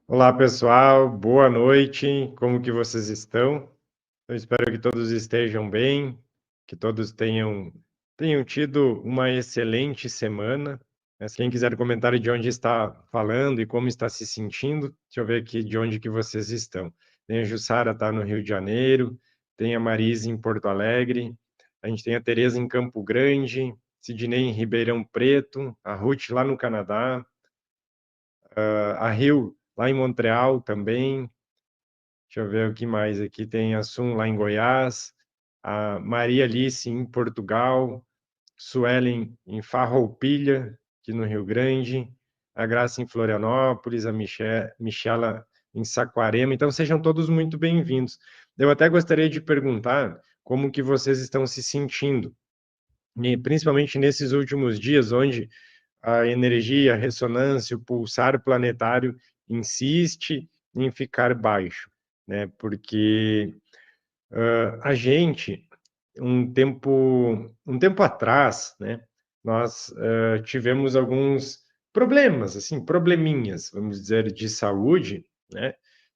Olá, pessoal. Boa noite. Como que vocês estão? Eu espero que todos estejam bem, que todos tenham tido uma excelente semana. Mas quem quiser comentar de onde está falando e como está se sentindo, deixa eu ver aqui de onde que vocês estão. Tem a Jussara, está no Rio de Janeiro, tem a Marise em Porto Alegre, a gente tem a Tereza em Campo Grande, Sidney em Ribeirão Preto, a Ruth lá no Canadá, a Rio lá em Montreal também. Deixa eu ver o que mais aqui. Tem a Sun lá em Goiás, a Maria Alice em Portugal, Suelen em Farroupilha, aqui no Rio Grande, a Graça em Florianópolis, a Michela em Saquarema. Então, sejam todos muito bem-vindos. Eu até gostaria de perguntar como que vocês estão se sentindo, e principalmente nesses últimos dias, onde a energia, a ressonância, o pulsar planetário insiste em ficar baixo, né? Porque a gente, um tempo atrás, né, nós tivemos alguns problemas, assim, probleminhas, vamos dizer, de saúde, né,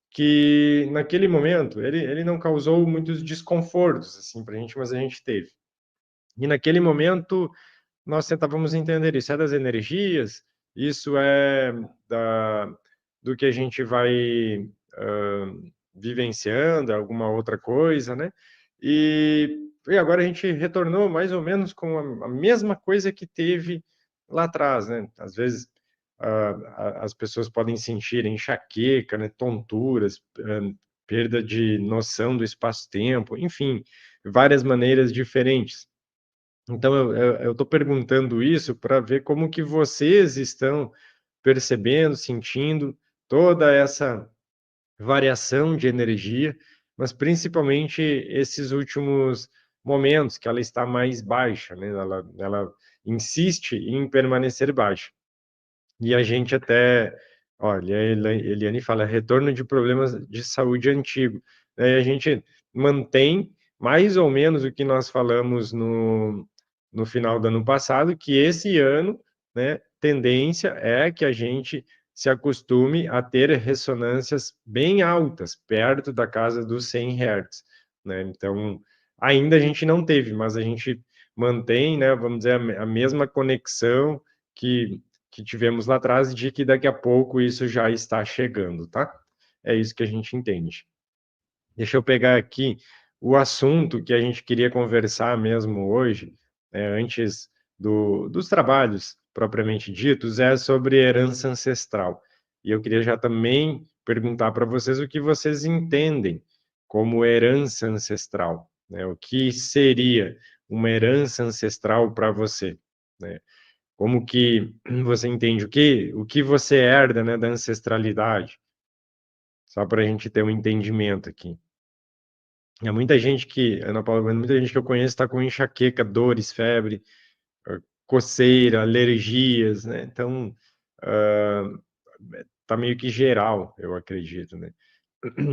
que naquele momento ele não causou muitos desconfortos, assim, para a gente, mas a gente teve. E naquele momento nós tentávamos entender isso, é das energias, isso é da, do que a gente vai vivenciando, alguma outra coisa, né? E agora a gente retornou mais ou menos com a mesma coisa que teve lá atrás, né? Às vezes as pessoas podem sentir enxaqueca, né? Tonturas, perda de noção do espaço-tempo, enfim, várias maneiras diferentes. Então, eu estou perguntando isso para ver como que vocês estão percebendo, sentindo toda essa variação de energia, mas principalmente esses últimos momentos que ela está mais baixa, né? Ela insiste em permanecer baixa. E a gente até, olha, a Eliane fala, retorno de problemas de saúde antigo. Aí a gente mantém mais ou menos o que nós falamos no final do ano passado, que esse ano, né, tendência é que a gente se acostume a ter ressonâncias bem altas, perto da casa dos 100 Hz, né? Então, ainda a gente não teve, mas a gente mantém, né, vamos dizer, a mesma conexão que tivemos lá atrás, de que daqui a pouco isso já está chegando, tá? É isso que a gente entende. Deixa eu pegar aqui o assunto que a gente queria conversar mesmo hoje, antes dos trabalhos propriamente ditos, é sobre herança ancestral. E eu queria já também perguntar para vocês o que vocês entendem como herança ancestral, né? O que seria uma herança ancestral para você, né? Como que você entende o que você herda, né, da ancestralidade? Só para a gente ter um entendimento aqui. Há muita gente que, Ana Paula, muita gente que eu conheço está com enxaqueca, dores, febre, coceira, alergias, né? Então, tá meio que geral, eu acredito, né?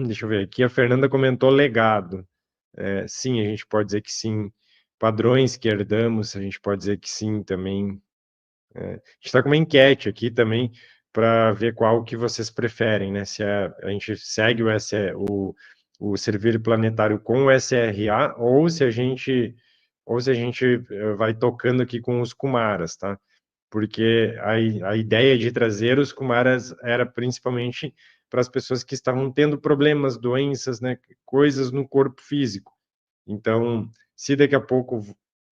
Deixa eu ver aqui, a Fernanda comentou legado. Sim, a gente pode dizer que sim. Padrões que herdamos, a gente pode dizer que sim também. A gente está com uma enquete aqui também para ver qual que vocês preferem, né? Se a gente segue o Servir Planetário com o SRA ou se a gente vai tocando aqui com os Kumaras, tá? Porque a ideia de trazer os Kumaras era principalmente para as pessoas que estavam tendo problemas, doenças, né? Coisas no corpo físico. Então, se daqui a pouco,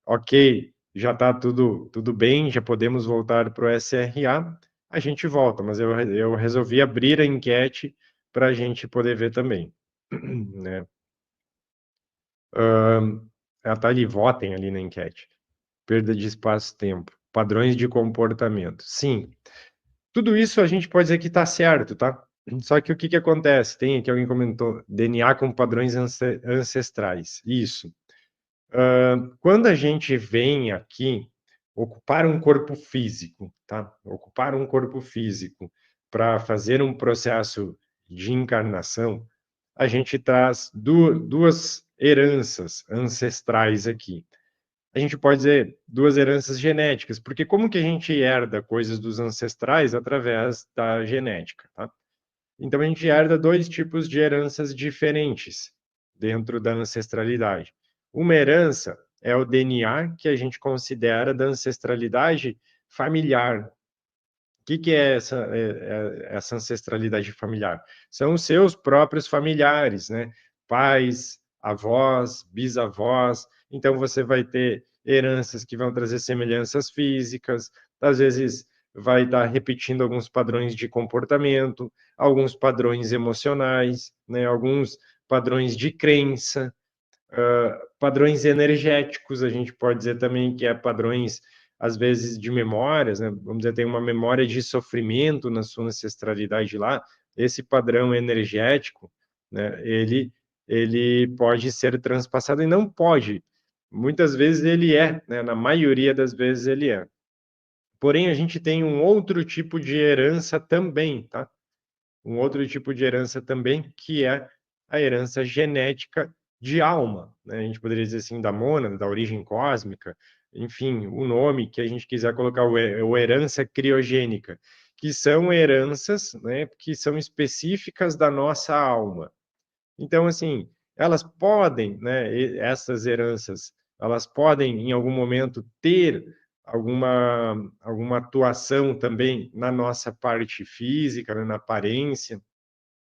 ok, já está tudo bem, já podemos voltar para o SRA, a gente volta, mas eu resolvi abrir a enquete para a gente poder ver também, né? Ela está ali, votem ali na enquete. Perda de espaço-tempo, padrões de comportamento. Sim, tudo isso a gente pode dizer que está certo, tá? Só que o que acontece? Tem aqui, alguém comentou, DNA com padrões ancestrais. Isso. Quando a gente vem aqui ocupar um corpo físico, tá? Ocupar um corpo físico para fazer um processo de encarnação, a gente traz duas heranças ancestrais aqui. A gente pode dizer duas heranças genéticas, porque como que a gente herda coisas dos ancestrais? Através da genética, tá? Então, a gente herda dois tipos de heranças diferentes dentro da ancestralidade. Uma herança é o DNA que a gente considera da ancestralidade familiar. O que é essa ancestralidade familiar? São os seus próprios familiares, né? Pais, avós, bisavós. Então, você vai ter heranças que vão trazer semelhanças físicas, às vezes vai estar repetindo alguns padrões de comportamento, alguns padrões emocionais, né? Alguns padrões de crença, padrões energéticos, a gente pode dizer também que é padrões, às vezes, de memórias, né? Vamos dizer, tem uma memória de sofrimento na sua ancestralidade lá, esse padrão energético, né? Ele pode ser transpassado e não pode. Muitas vezes ele é, né? Na maioria das vezes ele é. Porém, a gente tem um outro tipo de herança também, tá? Um outro tipo de herança também, que é a herança genética de alma, né? A gente poderia dizer assim, da mônada, da origem cósmica, enfim, o nome que a gente quiser colocar, o herança criogênica, que são heranças, né, que são específicas da nossa alma. Então, assim, elas podem, né, essas heranças, elas podem, em algum momento, ter alguma atuação também na nossa parte física, né, na aparência,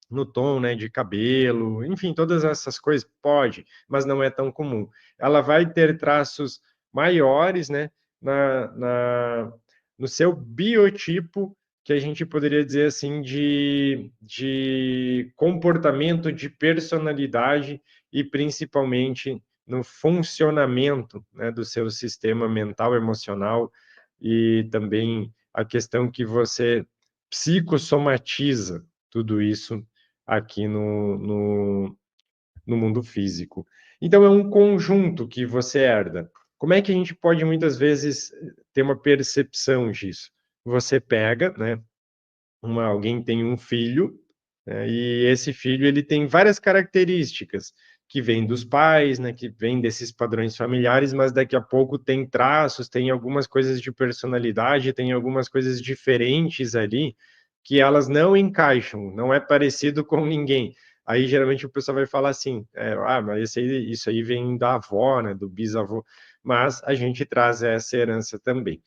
no tom, né, de cabelo, enfim, todas essas coisas, pode, mas não é tão comum. Ela vai ter traços maiores, né, na, na, no seu biotipo, que a gente poderia dizer assim, de comportamento, de personalidade e principalmente no funcionamento, né, do seu sistema mental, emocional e também a questão que você psicossomatiza tudo isso aqui no mundo físico. Então, é um conjunto que você herda. Como é que a gente pode, muitas vezes, ter uma percepção disso? Você pega, né, alguém tem um filho, né, e esse filho ele tem várias características que vêm dos pais, né, que vêm desses padrões familiares, mas daqui a pouco tem traços, tem algumas coisas de personalidade, tem algumas coisas diferentes ali que elas não encaixam, não é parecido com ninguém. Aí geralmente o pessoal vai falar assim, mas isso aí vem da avó, né, do bisavô, mas a gente traz essa herança também.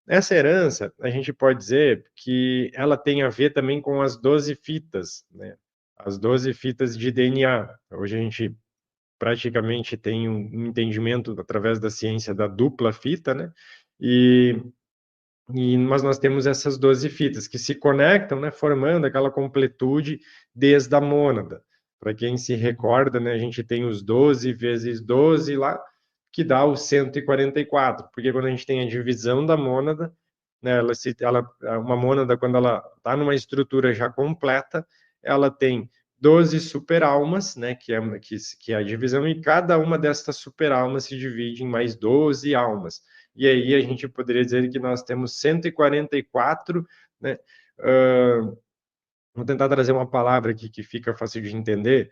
Essa herança, a gente pode dizer que ela tem a ver também com as 12 fitas, né? As 12 fitas de DNA. Hoje a gente praticamente tem um entendimento através da ciência da dupla fita, né? Mas nós temos essas 12 fitas que se conectam, né, formando aquela completude desde a mônada. Para quem se recorda, né, a gente tem os 12 vezes 12 lá, que dá o 144, porque quando a gente tem a divisão da mônada, né, uma mônada, quando ela está numa estrutura já completa, ela tem 12 superalmas, né, que é a divisão, e cada uma dessas superalmas se divide em mais 12 almas. E aí a gente poderia dizer que nós temos 144, né? Vou tentar trazer uma palavra aqui que fica fácil de entender.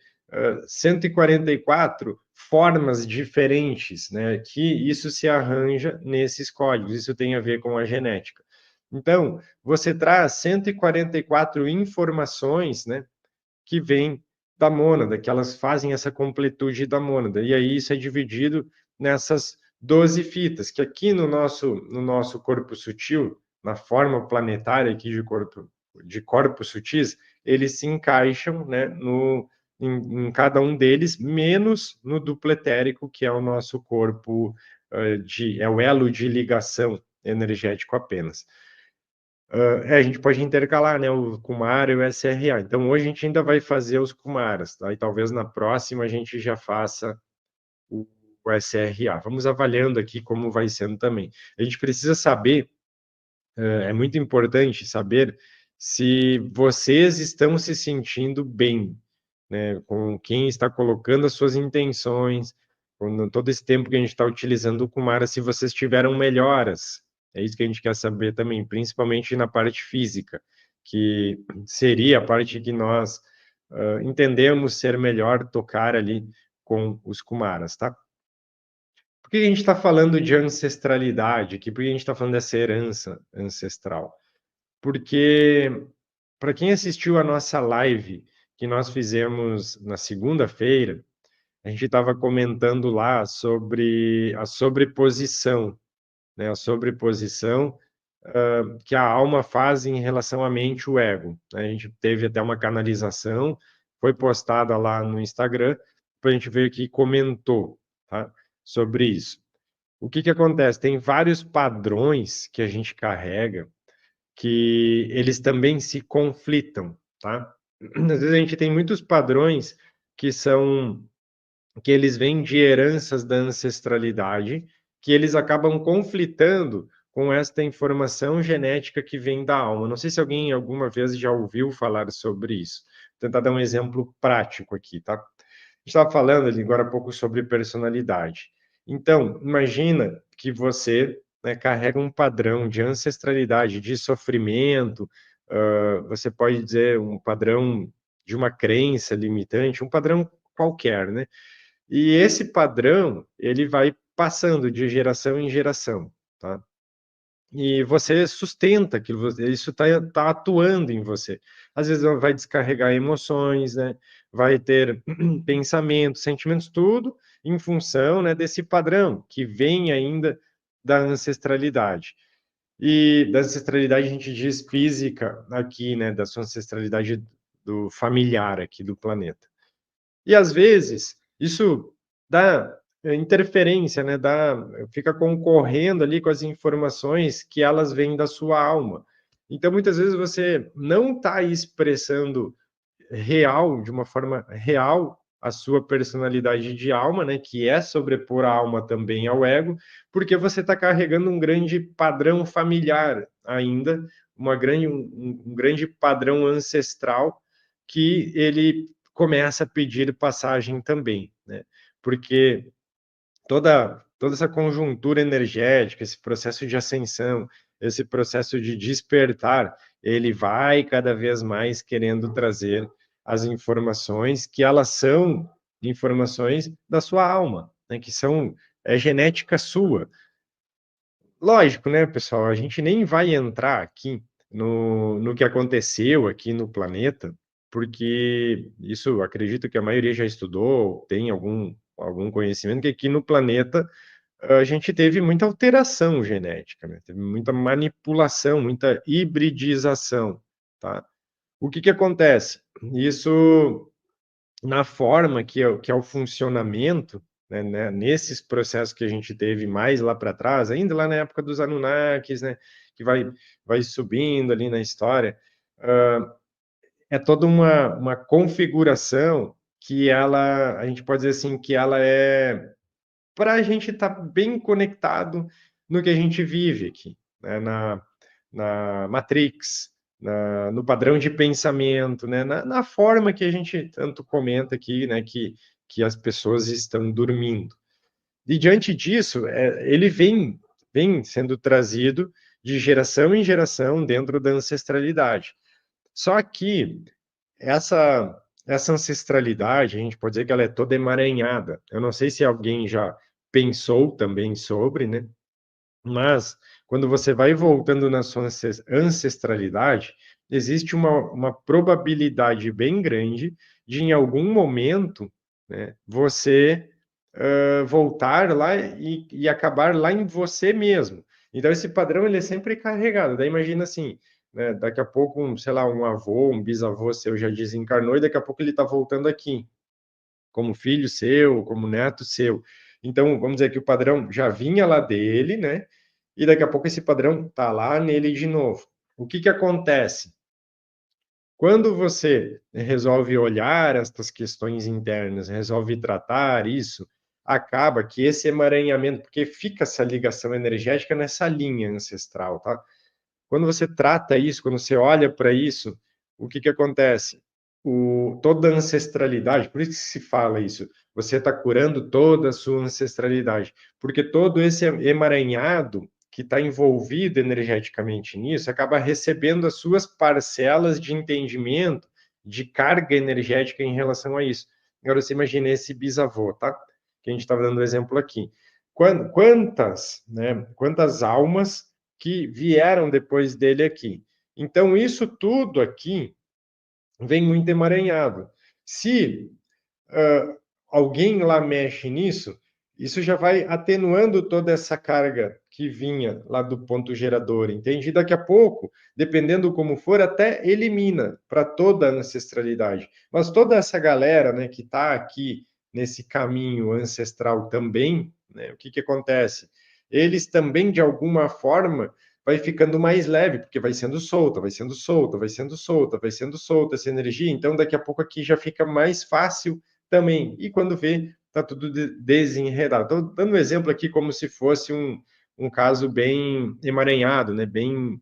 144 formas diferentes, né? Que isso se arranja nesses códigos, isso tem a ver com a genética. Então, você traz 144 informações, né? Que vêm da mônada, que elas fazem essa completude da mônada. E aí isso é dividido nessas 12 fitas, que aqui no nosso corpo sutil, na forma planetária aqui de corpos sutis, eles se encaixam, né, em cada um deles, menos no duplo etérico, que é o nosso corpo, é o elo de ligação energético apenas. A gente pode intercalar, né, o Kumara e o SRA. Então, hoje a gente ainda vai fazer os Kumaras, tá? E talvez na próxima a gente já faça o SRA. Vamos avaliando aqui como vai sendo também. A gente precisa saber, é muito importante saber se vocês estão se sentindo bem, né, com quem está colocando as suas intenções, com todo esse tempo que a gente está utilizando o Kumara, se vocês tiveram melhoras. É isso que a gente quer saber também, principalmente na parte física, que seria a parte que nós entendemos ser melhor tocar ali com os Kumaras, tá? Por que a gente está falando de ancestralidade aqui? Por que a gente está falando dessa herança ancestral? Porque para quem assistiu a nossa live que nós fizemos na segunda-feira, a gente estava comentando lá sobre a sobreposição, né? A sobreposição que a alma faz em relação à mente e o ego, né? A gente teve até uma canalização, foi postada lá no Instagram, para a gente ver que comentou, tá? Sobre isso. O que que acontece? Tem vários padrões que a gente carrega que eles também se conflitam, tá? Às vezes a gente tem muitos padrões que são que eles vêm de heranças da ancestralidade, que eles acabam conflitando com esta informação genética que vem da alma. Não sei se alguém alguma vez já ouviu falar sobre isso. Vou tentar dar um exemplo prático aqui, tá? A gente estava falando ali agora há pouco sobre personalidade. Então, imagina que você, né, carrega um padrão de ancestralidade, de sofrimento, você pode dizer um padrão de uma crença limitante, um padrão qualquer, né? E esse padrão, ele vai passando de geração em geração, tá? E você sustenta aquilo, isso tá atuando em você. Às vezes vai descarregar emoções, né? Vai ter pensamentos, sentimentos, tudo em função, né, desse padrão que vem ainda da ancestralidade. E da ancestralidade a gente diz física aqui, né, da sua ancestralidade do familiar aqui do planeta. E às vezes isso dá interferência, né? Fica concorrendo ali com as informações que elas vêm da sua alma. Então, muitas vezes você não está expressando real, de uma forma real, a sua personalidade de alma, né? Que é sobrepor a alma também ao ego, porque você está carregando um grande padrão familiar ainda, um grande padrão ancestral que ele começa a pedir passagem também, né? Porque toda essa conjuntura energética, esse processo de ascensão, esse processo de despertar, ele vai cada vez mais querendo trazer as informações que elas são informações da sua alma, né? Que são genética sua. Lógico, né, pessoal? A gente nem vai entrar aqui no que aconteceu aqui no planeta, porque isso eu acredito que a maioria já estudou, tem algum conhecimento, que aqui no planeta a gente teve muita alteração genética, né? Teve muita manipulação, muita hibridização, tá? O que que acontece? Isso na forma que é o funcionamento, né, nesses processos que a gente teve mais lá para trás, ainda lá na época dos Anunnakis, né, que vai subindo ali na história, é toda uma configuração que a gente pode dizer assim, que ela é para a gente estar bem conectado no que a gente vive aqui, né, na Matrix, no padrão de pensamento, né, na forma que a gente tanto comenta aqui, né, que as pessoas estão dormindo. E diante disso, ele vem sendo trazido de geração em geração dentro da ancestralidade. Só que essa ancestralidade, a gente pode dizer que ela é toda emaranhada. Eu não sei se alguém já pensou também sobre, né? Mas quando você vai voltando na sua ancestralidade, existe uma probabilidade bem grande de, em algum momento, né, você voltar lá e acabar lá em você mesmo. Então, esse padrão ele é sempre carregado. Daí, imagina assim, né, daqui a pouco, sei lá, um avô, um bisavô seu já desencarnou e daqui a pouco ele está voltando aqui, como filho seu, como neto seu. Então, vamos dizer que o padrão já vinha lá dele, né? E daqui a pouco esse padrão tá lá nele de novo. O que que acontece? Quando você resolve olhar estas questões internas, resolve tratar isso, acaba que esse emaranhamento, porque fica essa ligação energética nessa linha ancestral, tá? Quando você trata isso, quando você olha para isso, o que que acontece? Toda a ancestralidade, por isso que se fala isso, você está curando toda a sua ancestralidade, porque todo esse emaranhado que está envolvido energeticamente nisso acaba recebendo as suas parcelas de entendimento, de carga energética em relação a isso. Agora você imagina esse bisavô, tá? Que a gente estava dando exemplo aqui. Quantas almas que vieram depois dele aqui. Então, isso tudo aqui vem muito emaranhado. Se alguém lá mexe nisso, isso já vai atenuando toda essa carga que vinha lá do ponto gerador, entende? E daqui a pouco, dependendo como for, até elimina para toda a ancestralidade. Mas toda essa galera, né, que está aqui nesse caminho ancestral também, né, o que que acontece? Eles também, de alguma forma, vai ficando mais leve, porque vai sendo solta, vai sendo solta, vai sendo solta, vai sendo solta essa energia. Então, daqui a pouco aqui já fica mais fácil também. E quando vê, está tudo desenredado. Estou dando um exemplo aqui como se fosse um caso bem emaranhado, né? Bem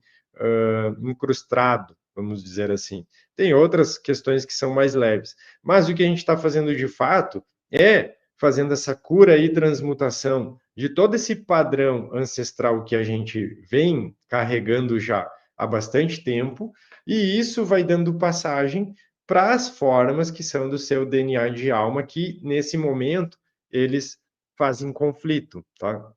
incrustado, vamos dizer assim. Tem outras questões que são mais leves. Mas o que a gente está fazendo de fato é fazendo essa cura e transmutação de todo esse padrão ancestral que a gente vem carregando já há bastante tempo, e isso vai dando passagem para as formas que são do seu DNA de alma, que nesse momento eles fazem conflito, tá?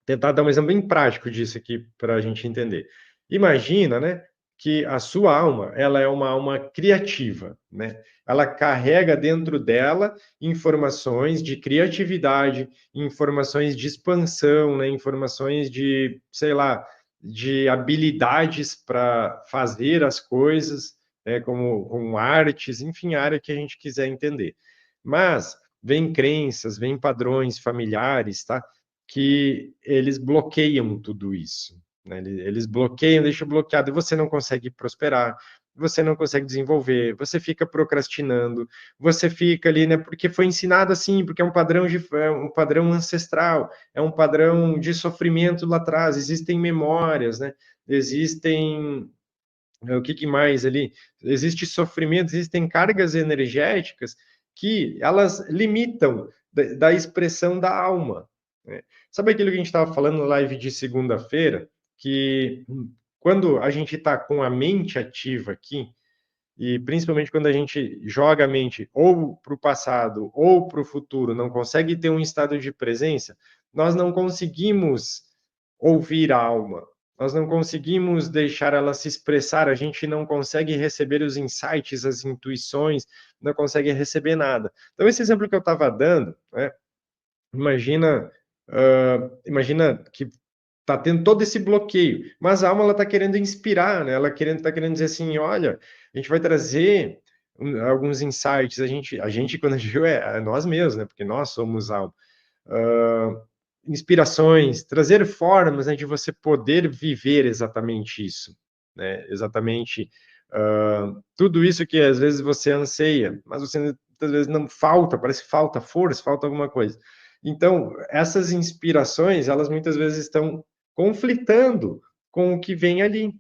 Tentar dar um exemplo bem prático disso aqui para a gente entender. Imagina, né, que a sua alma, ela é uma alma criativa, né? Ela carrega dentro dela informações de criatividade, informações de expansão, né, informações de, sei lá, de habilidades para fazer as coisas, né, como artes, enfim, a área que a gente quiser entender. Mas vem crenças, vem padrões familiares, tá? Que eles bloqueiam tudo isso. Né? Eles bloqueiam, deixam bloqueado, e você não consegue prosperar, você não consegue desenvolver, você fica procrastinando, você fica ali, né? Porque foi ensinado assim, porque é um padrão ancestral, é um padrão de sofrimento lá atrás, existem memórias, né? Existem o que, que mais ali? Existe sofrimento, existem cargas energéticas que elas limitam da expressão da alma. Né? Sabe aquilo que a gente estava falando na live de segunda-feira? Que quando a gente está com a mente ativa aqui, e principalmente quando a gente joga a mente ou para o passado ou para o futuro, não consegue ter um estado de presença, nós não conseguimos ouvir a alma, nós não conseguimos deixar ela se expressar, a gente não consegue receber os insights, as intuições, não consegue receber nada. Então, esse exemplo que eu estava dando, né, imagina, imagina que está tendo todo esse bloqueio, mas a alma ela está querendo inspirar, né? Ela está querendo dizer assim, olha, a gente vai trazer alguns insights, a gente quando agiu é nós mesmos, né? Porque nós somos alma. Uh, inspirações, trazer formas, né, de você poder viver exatamente isso, né? Exatamente tudo isso que às vezes você anseia, mas você muitas vezes não falta, parece que falta força, falta alguma coisa. Então, essas inspirações, elas muitas vezes estão conflitando com o que vem ali,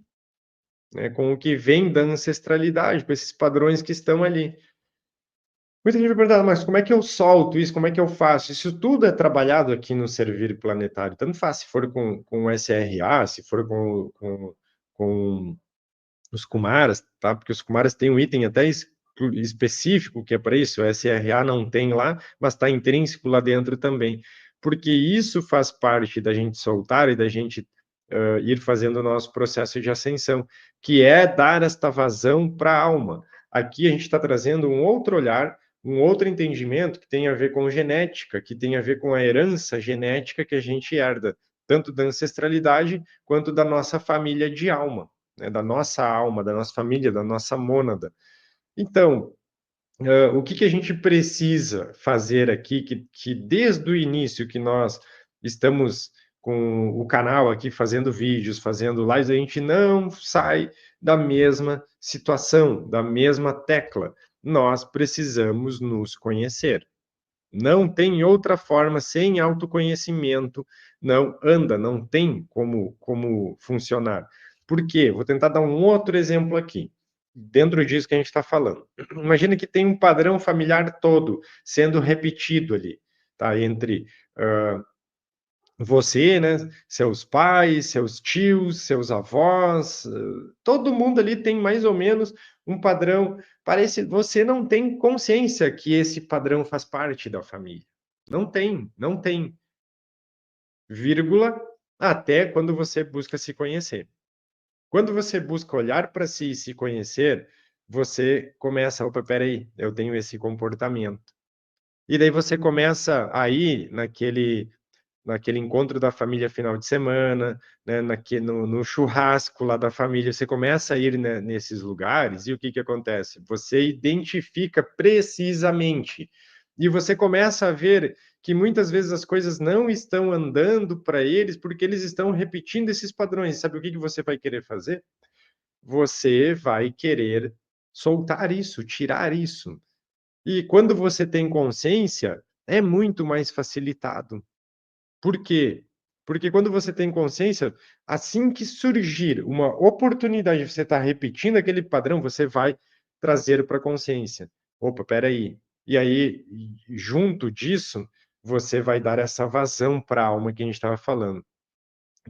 né, com o que vem da ancestralidade, com esses padrões que estão ali. Muita gente vai perguntar, mas como é que eu solto isso? Como é que eu faço? Isso tudo é trabalhado aqui no Servir Planetário. Tanto faz se for com o SRA, se for com os Kumaras, tá? Porque os Kumaras têm um item até específico que é para isso, o SRA não tem lá, mas está intrínseco lá dentro também. Porque isso faz parte da gente soltar e da gente ir fazendo o nosso processo de ascensão, que é dar esta vazão para a alma. Aqui a gente está trazendo um outro olhar, um outro entendimento que tem a ver com genética, que tem a ver com a herança genética que a gente herda, tanto da ancestralidade quanto da nossa família de alma, né, da nossa alma, da nossa família, da nossa mônada. Então, o que, que a gente precisa fazer aqui, que desde o início que nós estamos com o canal aqui fazendo vídeos, fazendo lives, a gente não sai da mesma situação, da mesma tecla. Nós precisamos nos conhecer. Não tem outra forma, sem autoconhecimento, não anda, não tem como funcionar. Por quê? Vou tentar dar um outro exemplo aqui, dentro disso que a gente está falando. Imagina que tem um padrão familiar todo sendo repetido ali, tá? Entre você, né, seus pais, seus tios, seus avós, todo mundo ali tem mais ou menos um padrão. Parece, você não tem consciência que esse padrão faz parte da família. Não tem, não tem. Vírgula, até quando você busca se conhecer. Quando você busca olhar para si e se conhecer, você começa, opa, peraí, eu tenho esse comportamento. E daí você começa a ir naquele encontro da família final de semana, né, no churrasco lá da família, você começa a ir, né, nesses lugares, e o que que acontece? Você identifica precisamente, e você começa a ver que muitas vezes as coisas não estão andando para eles, porque eles estão repetindo esses padrões. Sabe o que que você vai querer fazer? Você vai querer soltar isso, tirar isso. E quando você tem consciência, é muito mais facilitado. Por quê? Porque quando você tem consciência, assim que surgir uma oportunidade de você estar repetindo aquele padrão, você vai trazer para a consciência. Opa, espera aí. E aí, junto disso, você vai dar essa vazão para a alma que a gente estava falando.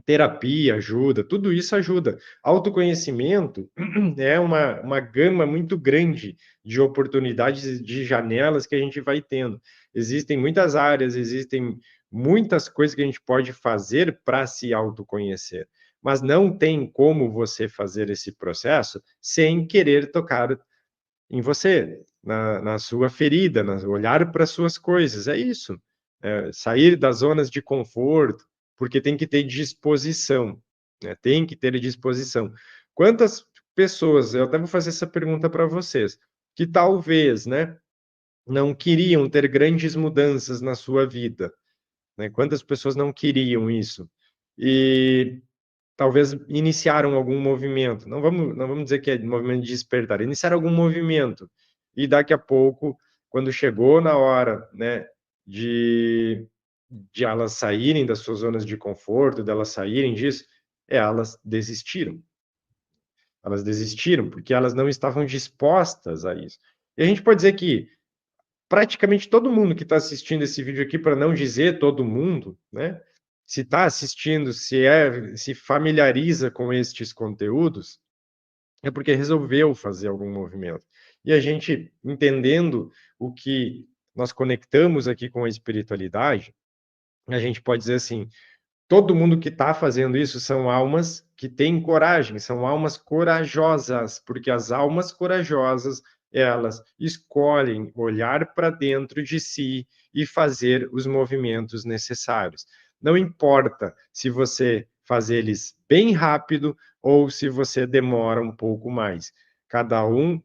Terapia ajuda, tudo isso ajuda. Autoconhecimento é uma gama muito grande de oportunidades, de janelas que a gente vai tendo. Existem muitas áreas, existem muitas coisas que a gente pode fazer para se autoconhecer, mas não tem como você fazer esse processo sem querer tocar em você, na sua ferida, olhar para as suas coisas. É isso. É, sair das zonas de conforto, porque tem que ter disposição. Né? Tem que ter disposição. Quantas pessoas, eu até vou fazer essa pergunta para vocês, que talvez, né, não queriam ter grandes mudanças na sua vida, né? Quantas pessoas não queriam isso? E talvez iniciaram algum movimento. Não vamos dizer que é movimento de despertar, iniciaram algum movimento. E daqui a pouco, quando chegou na hora, né, de, de elas saírem das suas zonas de conforto, delas saírem disso, elas desistiram. Elas desistiram porque elas não estavam dispostas a isso. E a gente pode dizer que praticamente todo mundo que está assistindo esse vídeo aqui, para não dizer todo mundo, né? Se está assistindo, se familiariza com estes conteúdos, é porque resolveu fazer algum movimento. E a gente, entendendo o que nós conectamos aqui com a espiritualidade, a gente pode dizer assim: todo mundo que está fazendo isso são almas que têm coragem, são almas corajosas, porque as almas corajosas, elas escolhem olhar para dentro de si e fazer os movimentos necessários. Não importa se você faz eles bem rápido ou se você demora um pouco mais. Cada um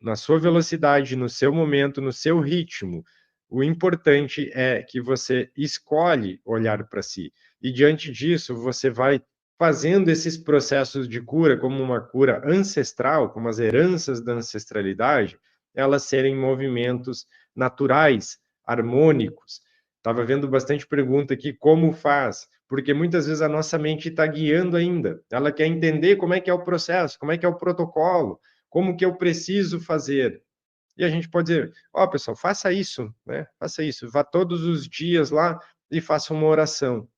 na sua velocidade, no seu momento, no seu ritmo. O importante é que você escolhe olhar para si. E diante disso, você vai fazendo esses processos de cura como uma cura ancestral, como as heranças da ancestralidade, elas serem movimentos naturais, harmônicos. Estava vendo bastante pergunta aqui, como faz? Porque muitas vezes a nossa mente está guiando ainda. Ela quer entender como é que é o processo, como é que é o protocolo, como que eu preciso fazer. E a gente pode dizer, ó, pessoal, faça isso, né? Faça isso, vá todos os dias lá e faça uma oração.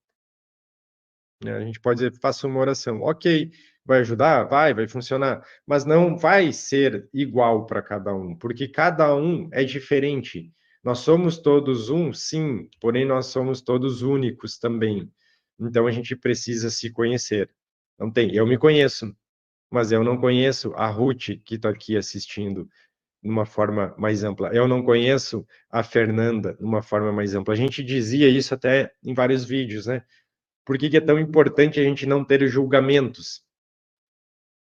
Né? A gente pode dizer, faça uma oração. Ok, vai ajudar? Vai funcionar. Mas não vai ser igual para cada um, porque cada um é diferente. Nós somos todos um, sim, porém nós somos todos únicos também. Então a gente precisa se conhecer. Não tem, eu me conheço, mas eu não conheço a Ruth que está aqui assistindo de uma forma mais ampla. Eu não conheço a Fernanda de uma forma mais ampla. A gente dizia isso até em vários vídeos, né? Por que que é tão importante a gente não ter julgamentos?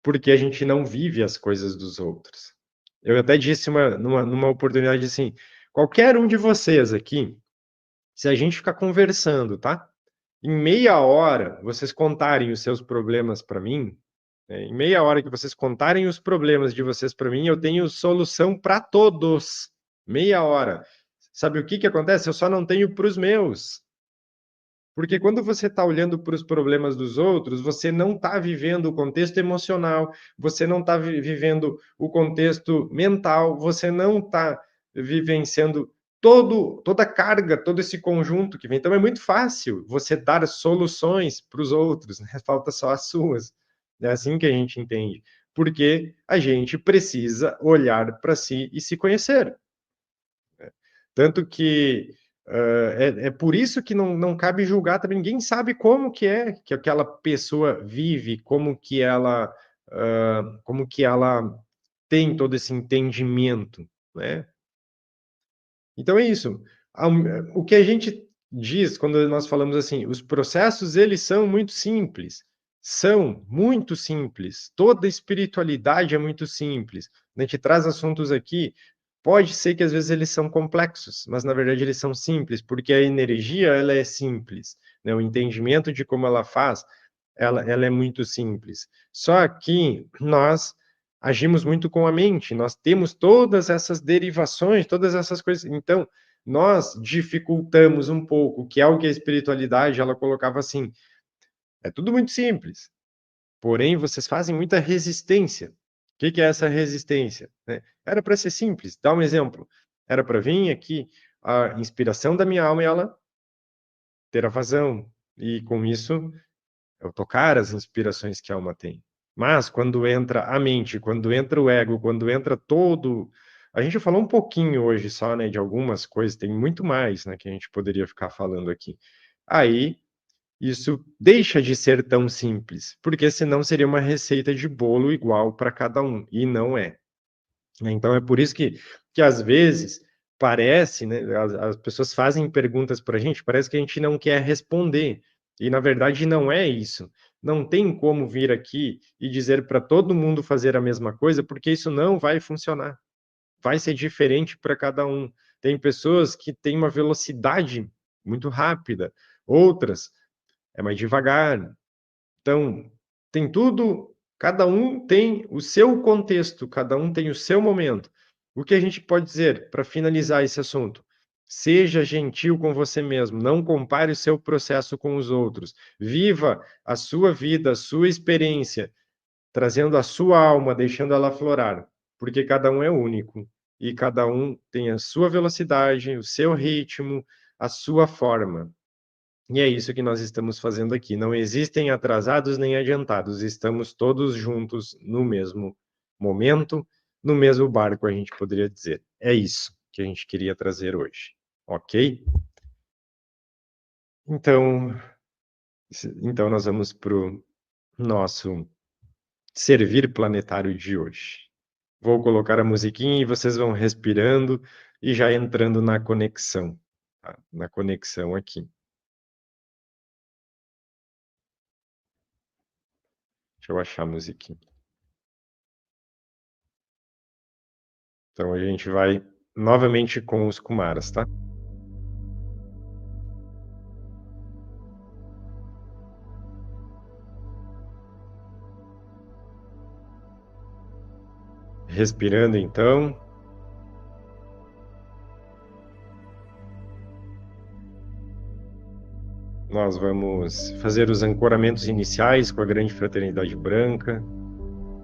Porque a gente não vive as coisas dos outros. Eu até disse numa oportunidade assim, qualquer um de vocês aqui, se a gente ficar conversando, tá? Em meia hora, vocês contarem os seus problemas para mim, né? Em meia hora que vocês contarem os problemas de vocês para mim, eu tenho solução para todos. Meia hora. Sabe o que que acontece? Eu só não tenho para os meus. Porque quando você está olhando para os problemas dos outros, você não está vivendo o contexto emocional, você não está vivendo o contexto mental, você não está vivenciando toda a carga, todo esse conjunto que vem. Então é muito fácil você dar soluções para os outros, né? Falta só as suas. É assim que a gente entende. Porque a gente precisa olhar para si e se conhecer. Tanto que É por isso que não cabe julgar também. Ninguém sabe como que é que aquela pessoa vive, como que ela tem todo esse entendimento, né? Então é isso. O que a gente diz quando nós falamos assim, os processos eles são muito simples. São muito simples. Toda espiritualidade é muito simples. A gente traz assuntos aqui, pode ser que às vezes eles são complexos, mas na verdade eles são simples, porque a energia ela é simples, né? O entendimento de como ela faz, ela é muito simples. Só que nós agimos muito com a mente, nós temos todas essas derivações, todas essas coisas. Então, nós dificultamos um pouco, que é o que a espiritualidade ela colocava assim. É tudo muito simples, porém vocês fazem muita resistência. O que é essa resistência? Né? Era para ser simples. Dá um exemplo. Era para vir aqui a inspiração da minha alma e ela ter a vazão. E com isso eu tocar as inspirações que a alma tem. Mas quando entra a mente, quando entra o ego, quando entra todo. A gente falou um pouquinho hoje só, né, de algumas coisas, tem muito mais, né, que a gente poderia ficar falando aqui. Aí, isso deixa de ser tão simples, porque senão seria uma receita de bolo igual para cada um, e não é. Então é por isso que às vezes parece, né, as pessoas fazem perguntas para a gente, parece que a gente não quer responder. E na verdade não é isso. Não tem como vir aqui e dizer para todo mundo fazer a mesma coisa, porque isso não vai funcionar. Vai ser diferente para cada um. Tem pessoas que têm uma velocidade muito rápida, outras é mais devagar, então, tem tudo, cada um tem o seu contexto, cada um tem o seu momento. O que a gente pode dizer para finalizar esse assunto? Seja gentil com você mesmo, não compare o seu processo com os outros. Viva a sua vida, a sua experiência, trazendo a sua alma, deixando ela aflorar, porque cada um é único e cada um tem a sua velocidade, o seu ritmo, a sua forma. E é isso que nós estamos fazendo aqui. Não existem atrasados nem adiantados. Estamos todos juntos no mesmo momento, no mesmo barco, a gente poderia dizer. É isso que a gente queria trazer hoje. Ok? Então, então nós vamos para o nosso servir planetário de hoje. Vou colocar a musiquinha e vocês vão respirando e já entrando na conexão, tá? Na conexão aqui. Deixa eu achar a musiquinha. Então a gente vai novamente com os Kumaras, tá? Respirando então. Nós vamos fazer os ancoramentos iniciais com a Grande Fraternidade Branca,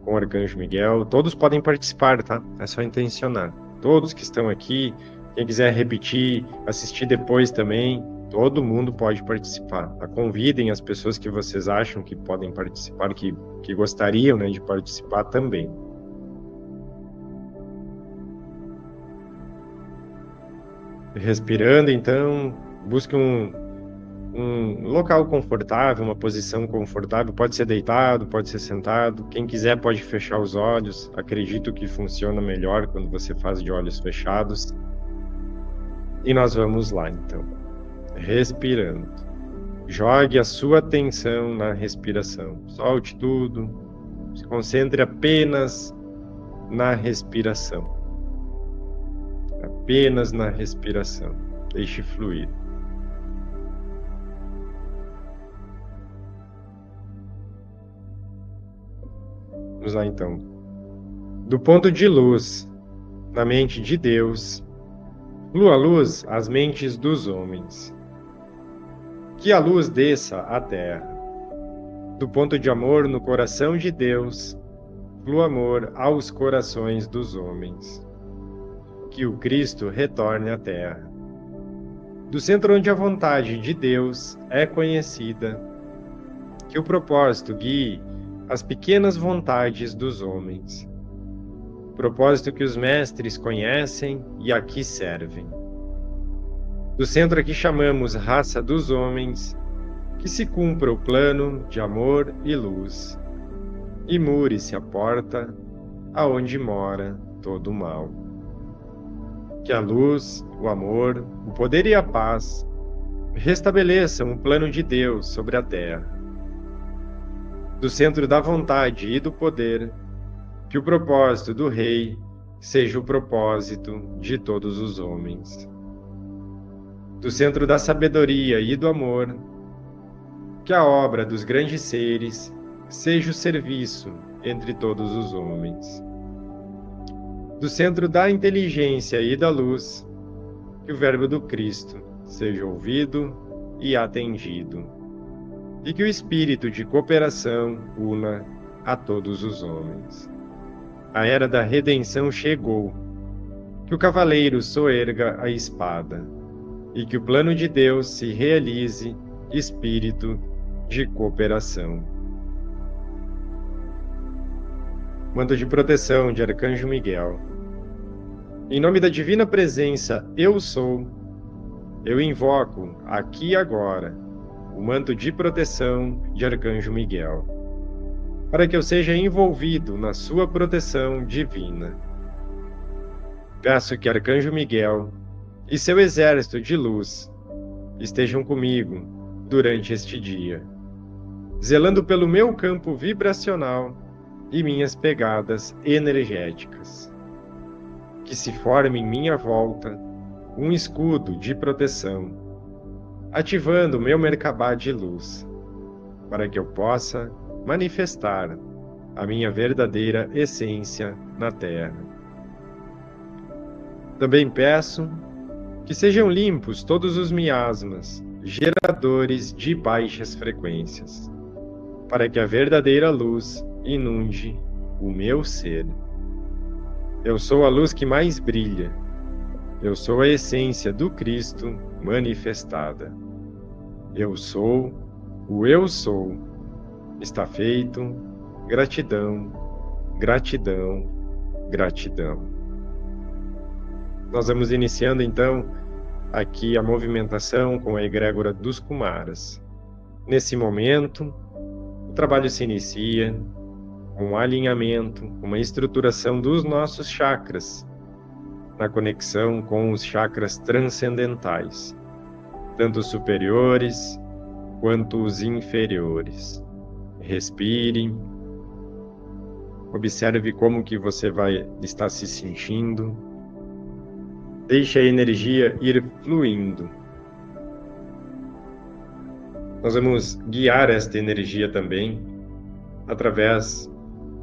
com o Arcanjo Miguel. Todos podem participar, tá? É só intencionar. Todos que estão aqui, quem quiser repetir, assistir depois também, todo mundo pode participar. Tá? Convidem as pessoas que vocês acham que podem participar, que gostariam, né, de participar também. Respirando, então, busque um local confortável, uma posição confortável. Pode ser deitado, pode ser sentado. Quem quiser pode fechar os olhos. Acredito que funciona melhor quando você faz de olhos fechados. E nós vamos lá, então. Respirando. Jogue a sua atenção na respiração. Solte tudo. Se concentre apenas na respiração. Apenas na respiração. Deixe fluir. Vamos lá, então. Do ponto de luz, na mente de Deus, flua a luz às mentes dos homens. Que a luz desça à terra. Do ponto de amor no coração de Deus, flua amor aos corações dos homens. Que o Cristo retorne à terra. Do centro onde a vontade de Deus é conhecida, que o propósito guie as pequenas vontades dos homens. Propósito que os mestres conhecem e aqui servem. Do centro a que chamamos raça dos homens, que se cumpra o plano de amor e luz, e mure-se a porta aonde mora todo o mal. Que a luz, o amor, o poder e a paz restabeleçam o plano de Deus sobre a terra. Do centro da vontade e do poder, que o propósito do Rei seja o propósito de todos os homens. Do centro da sabedoria e do amor, que a obra dos grandes seres seja o serviço entre todos os homens. Do centro da inteligência e da luz, que o verbo do Cristo seja ouvido e atendido, e que o espírito de cooperação una a todos os homens. A era da redenção chegou, que o cavaleiro soerga a espada, e que o plano de Deus se realize, espírito de cooperação. Manto de proteção de Arcanjo Miguel. Em nome da divina presença Eu Sou, eu invoco, aqui e agora, o manto de proteção de Arcanjo Miguel, para que eu seja envolvido na sua proteção divina. Peço que Arcanjo Miguel e seu exército de luz estejam comigo durante este dia, zelando pelo meu campo vibracional e minhas pegadas energéticas. Que se forme em minha volta um escudo de proteção, ativando o meu Merkabah de luz, para que eu possa manifestar a minha verdadeira essência na Terra. Também peço que sejam limpos todos os miasmas, geradores de baixas frequências, para que a verdadeira luz inunde o meu ser. Eu sou a luz que mais brilha. Eu sou a essência do Cristo manifestada. Eu sou o Eu Sou. Está feito. Gratidão, gratidão, gratidão. Nós vamos iniciando então aqui a movimentação com a egrégora dos Kumaras. Nesse momento, o trabalho se inicia com um alinhamento, uma estruturação dos nossos chakras, na conexão com os chakras transcendentais, tanto os superiores quanto os inferiores. Respire, observe como que você vai estar se sentindo, deixe a energia ir fluindo. Nós vamos guiar esta energia também através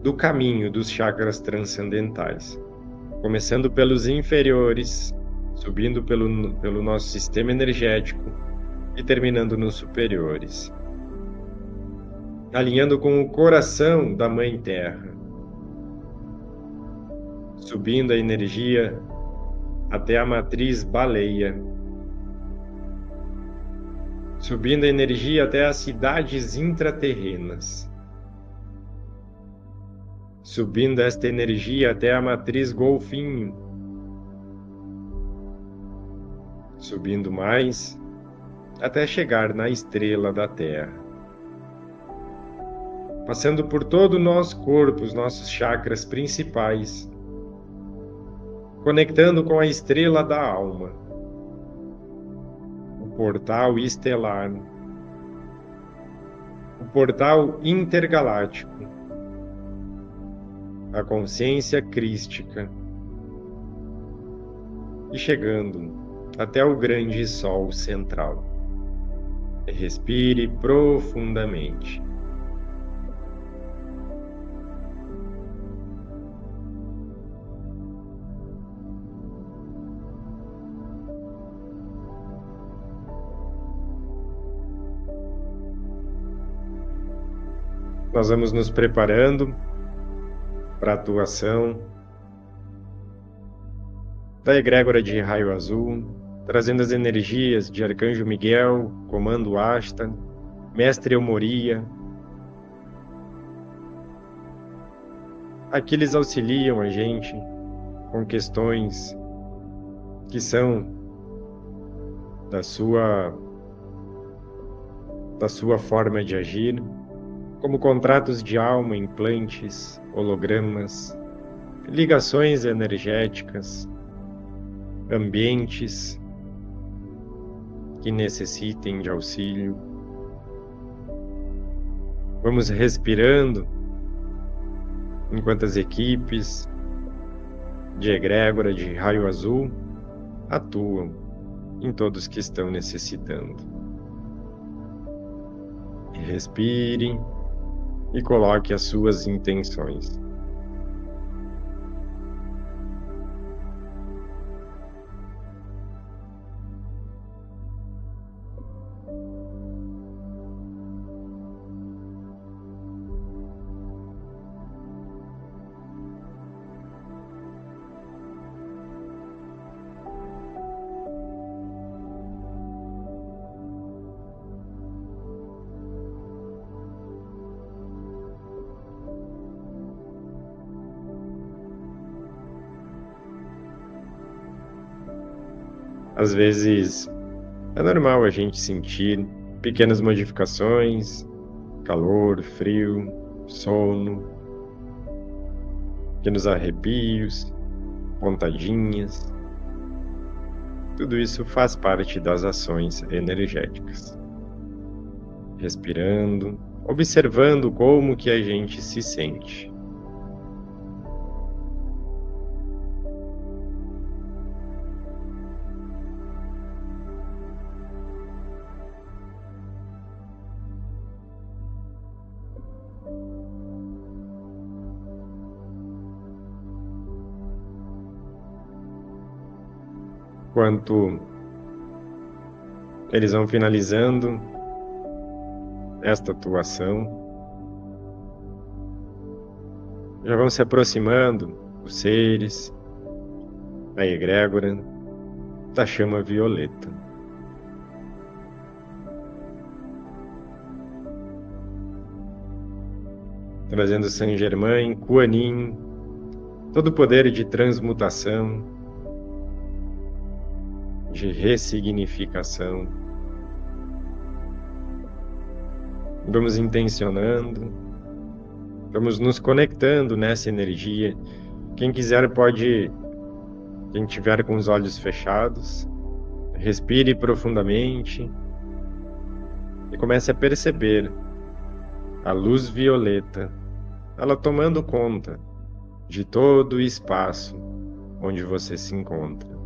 do caminho dos chakras transcendentais, começando pelos inferiores, subindo pelo nosso sistema energético e terminando nos superiores, alinhando com o coração da Mãe Terra, subindo a energia até a matriz baleia, subindo a energia até as cidades intraterrenas, subindo esta energia até a matriz golfinho, subindo mais até chegar na estrela da Terra, passando por todo o nosso corpo, os nossos chakras principais, conectando com a estrela da alma, o portal estelar, o portal intergaláctico, a consciência crística, e chegando até o grande Sol central. Respire profundamente. Nós vamos nos preparando para a atuação da egrégora de raio azul, trazendo as energias de Arcanjo Miguel, Comando Asta, Mestre Eumoria. Aqui eles auxiliam a gente com questões que são da sua forma de agir, como contratos de alma, implantes, hologramas, ligações energéticas, ambientes que necessitem de auxílio. Vamos respirando enquanto as equipes de egrégora, de raio azul, atuam em todos que estão necessitando. Respire e coloque as suas intenções. Às vezes é normal a gente sentir pequenas modificações, calor, frio, sono, pequenos arrepios, pontadinhas. Tudo isso faz parte das ações energéticas. Respirando, observando como que a gente se sente. Enquanto eles vão finalizando esta atuação, já vão se aproximando os seres, a egrégora da chama violeta. Trazendo Saint Germain, Kuan-Yin, todo o poder de transmutação, de ressignificação. Vamos intencionando, vamos nos conectando nessa energia. Quem quiser pode, quem tiver com os olhos fechados, respire profundamente e comece a perceber a luz violeta, ela tomando conta de todo o espaço onde você se encontra.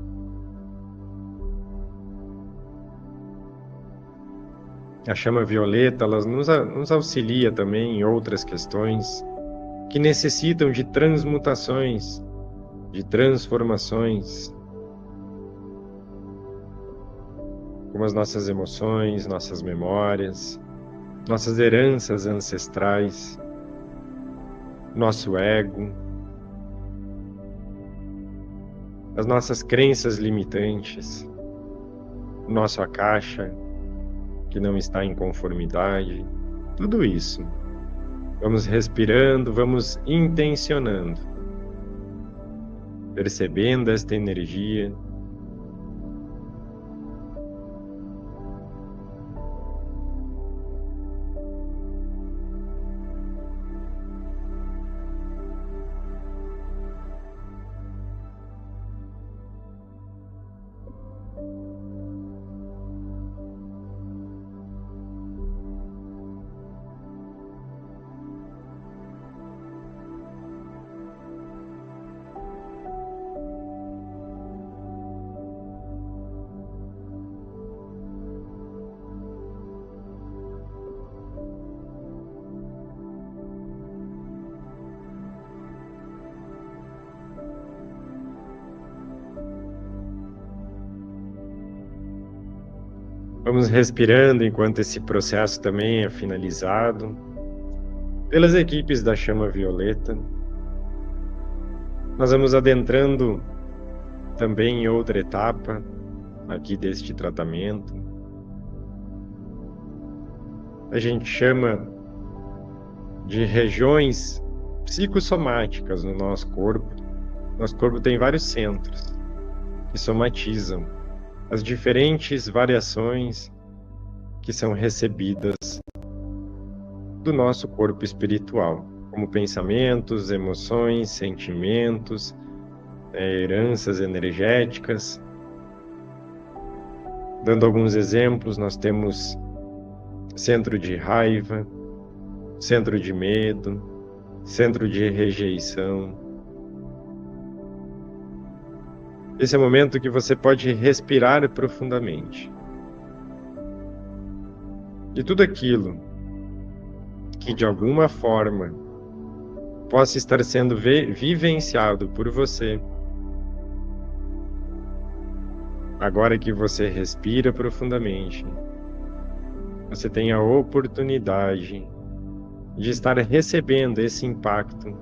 A chama violeta, ela nos auxilia também em outras questões que necessitam de transmutações, de transformações, como as nossas emoções, nossas memórias, nossas heranças ancestrais, nosso ego, as nossas crenças limitantes, o nosso akasha, que não está em conformidade, tudo isso. Vamos respirando, vamos intencionando, percebendo esta energia. Vamos respirando enquanto esse processo também é finalizado pelas equipes da chama violeta. Nós vamos adentrando também em outra etapa aqui deste tratamento. A gente chama de regiões psicossomáticas no nosso corpo. Nosso corpo tem vários centros que somatizam as diferentes variações que são recebidas do nosso corpo espiritual, como pensamentos, emoções, sentimentos, heranças energéticas. Dando alguns exemplos, nós temos centro de raiva, centro de medo, centro de rejeição. Esse é o momento que você pode respirar profundamente. E tudo aquilo que de alguma forma possa estar sendo vivenciado por você, agora que você respira profundamente, você tem a oportunidade de estar recebendo esse impacto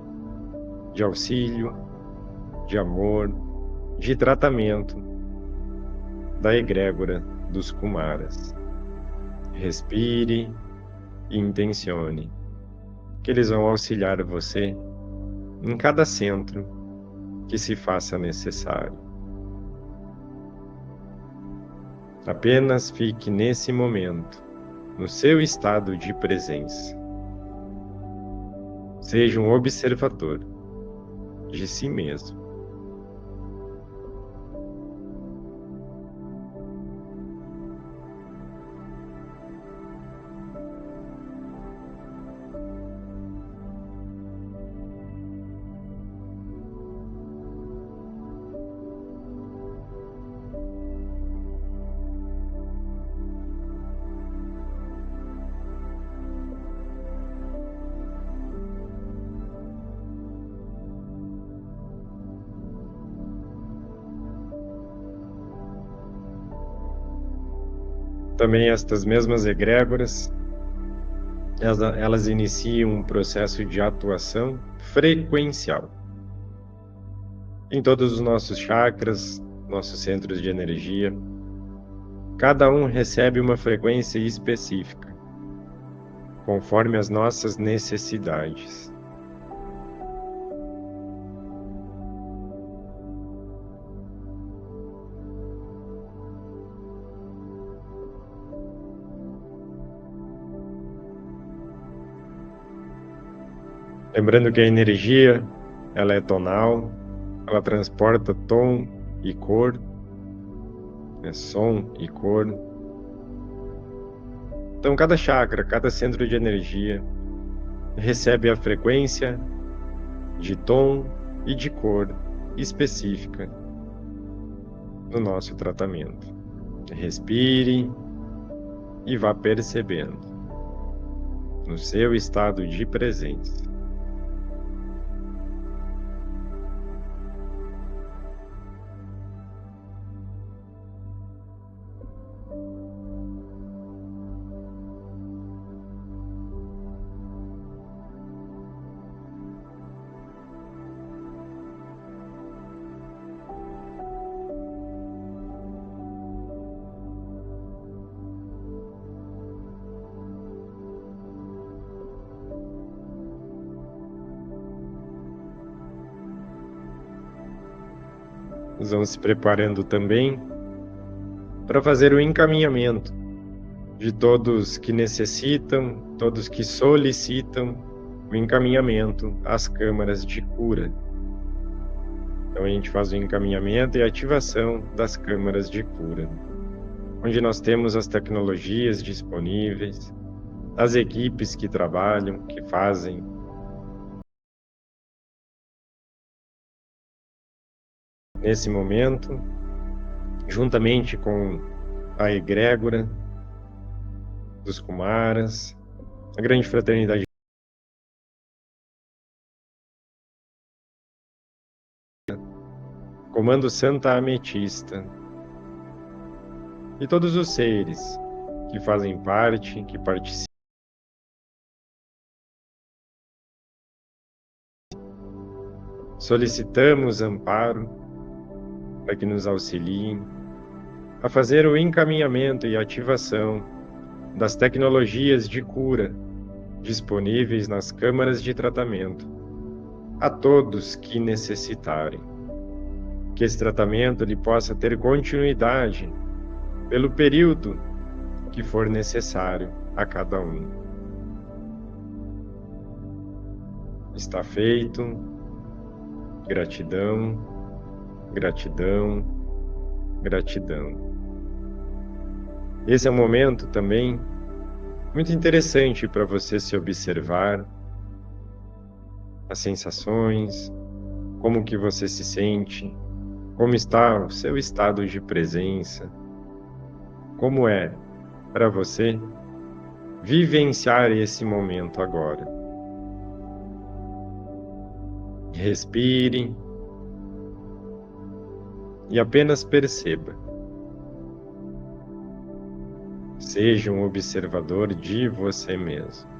de auxílio, de amor, de tratamento da egrégora dos Kumaras. Respire e intencione que eles vão auxiliar você em cada centro que se faça necessário. Apenas fique nesse momento, no seu estado de presença. Seja um observador de si mesmo. Também estas mesmas egrégoras, elas iniciam um processo de atuação frequencial em todos os nossos chakras, nossos centros de energia. Cada um recebe uma frequência específica, conforme as nossas necessidades. Lembrando que a energia, ela é tonal, ela transporta tom e cor, som e cor. Então, cada chakra, cada centro de energia recebe a frequência de tom e de cor específica no nosso tratamento. Respire e vá percebendo no seu estado de presença. Nós vamos se preparando também para fazer o encaminhamento de todos que necessitam, todos que solicitam o encaminhamento às câmaras de cura. Então a gente faz o encaminhamento e ativação das câmaras de cura, onde nós temos as tecnologias disponíveis, as equipes que trabalham, que fazem nesse momento, juntamente com a egrégora dos Kumaras, a grande fraternidade, Comando Santa Ametista, e todos os seres que fazem parte, que participam. Solicitamos amparo para que nos auxiliem a fazer o encaminhamento e ativação das tecnologias de cura disponíveis nas câmaras de tratamento a todos que necessitarem. Que esse tratamento ele possa ter continuidade pelo período que for necessário a cada um. Está feito. Gratidão, gratidão, gratidão. Esse é um momento também muito interessante para você se observar, as sensações, como que você se sente, como está o seu estado de presença, como é para você vivenciar esse momento agora. Respire e apenas perceba. Seja um observador de você mesmo.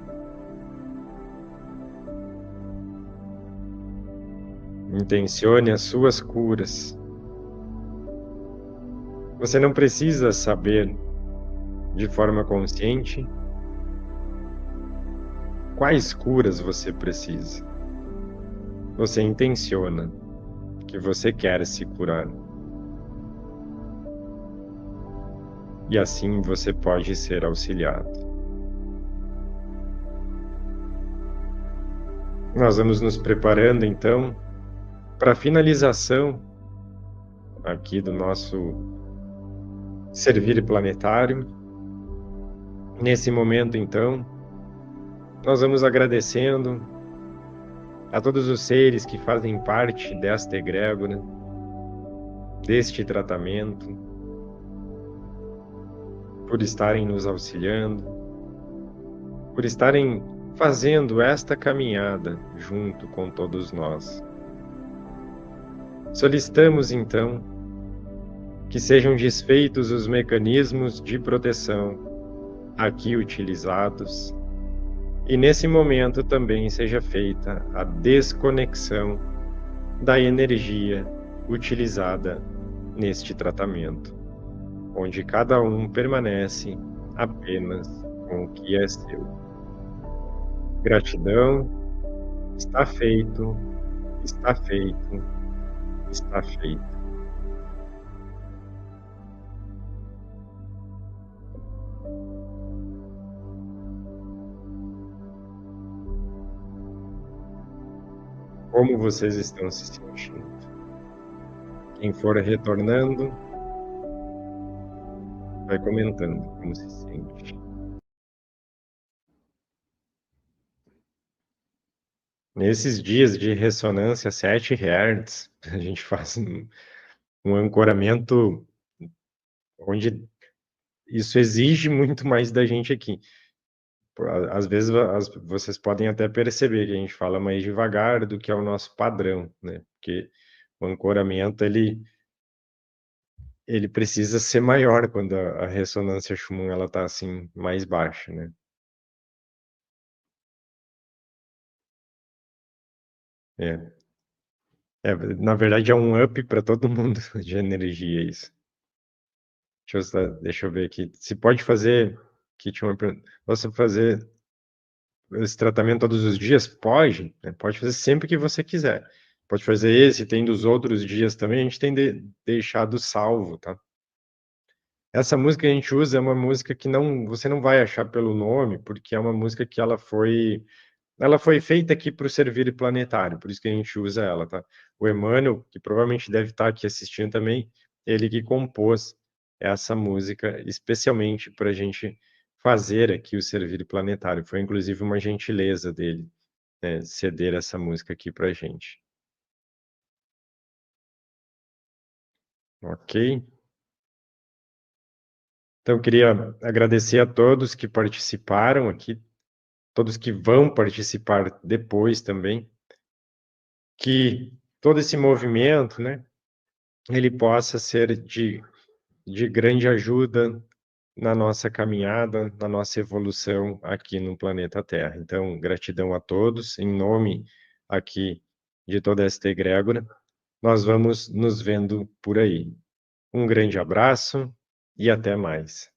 Intencione as suas curas. Você não precisa saber de forma consciente quais curas você precisa. Você intenciona que você quer se curar. E assim você pode ser auxiliado. Nós vamos nos preparando então para a finalização aqui do nosso Servir Planetário. Nesse momento então, nós vamos agradecendo a todos os seres que fazem parte desta egrégora, deste tratamento, por estarem nos auxiliando, por estarem fazendo esta caminhada junto com todos nós. Solicitamos, então, que sejam desfeitos os mecanismos de proteção aqui utilizados e, nesse momento, também seja feita a desconexão da energia utilizada neste tratamento, onde cada um permanece apenas com o que é seu. Gratidão, está feito, está feito, está feito. Como vocês estão se sentindo? Quem for retornando, vai comentando como se sente. Nesses dias de ressonância 7 Hz, a gente faz um ancoramento onde isso exige muito mais da gente aqui. Às vezes vocês podem até perceber que a gente fala mais devagar do que é o nosso padrão, né? Porque o ancoramento ele precisa ser maior quando a ressonância Schumann ela tá assim mais baixa, né? É. Na verdade é um up para todo mundo de energia isso. Deixa eu ver aqui. Se pode fazer, que tinha uma pergunta, você fazer esse tratamento todos os dias? Pode, né? Pode fazer sempre que você quiser. Pode fazer esse, tem dos outros dias também, a gente tem deixado salvo, tá? Essa música que a gente usa é uma música que você não vai achar pelo nome, porque é uma música que ela foi feita aqui para o Servir Planetário, por isso que a gente usa ela, tá? O Emmanuel, que provavelmente deve estar aqui assistindo também, ele que compôs essa música especialmente para a gente fazer aqui o Servir Planetário. Foi inclusive uma gentileza dele, né, ceder essa música aqui para a gente. Ok? Então, eu queria agradecer a todos que participaram aqui, todos que vão participar depois também, que todo esse movimento, né, ele possa ser de grande ajuda na nossa caminhada, na nossa evolução aqui no planeta Terra. Então, gratidão a todos, em nome aqui de toda esta egrégora, nós vamos nos vendo por aí. Um grande abraço e até mais.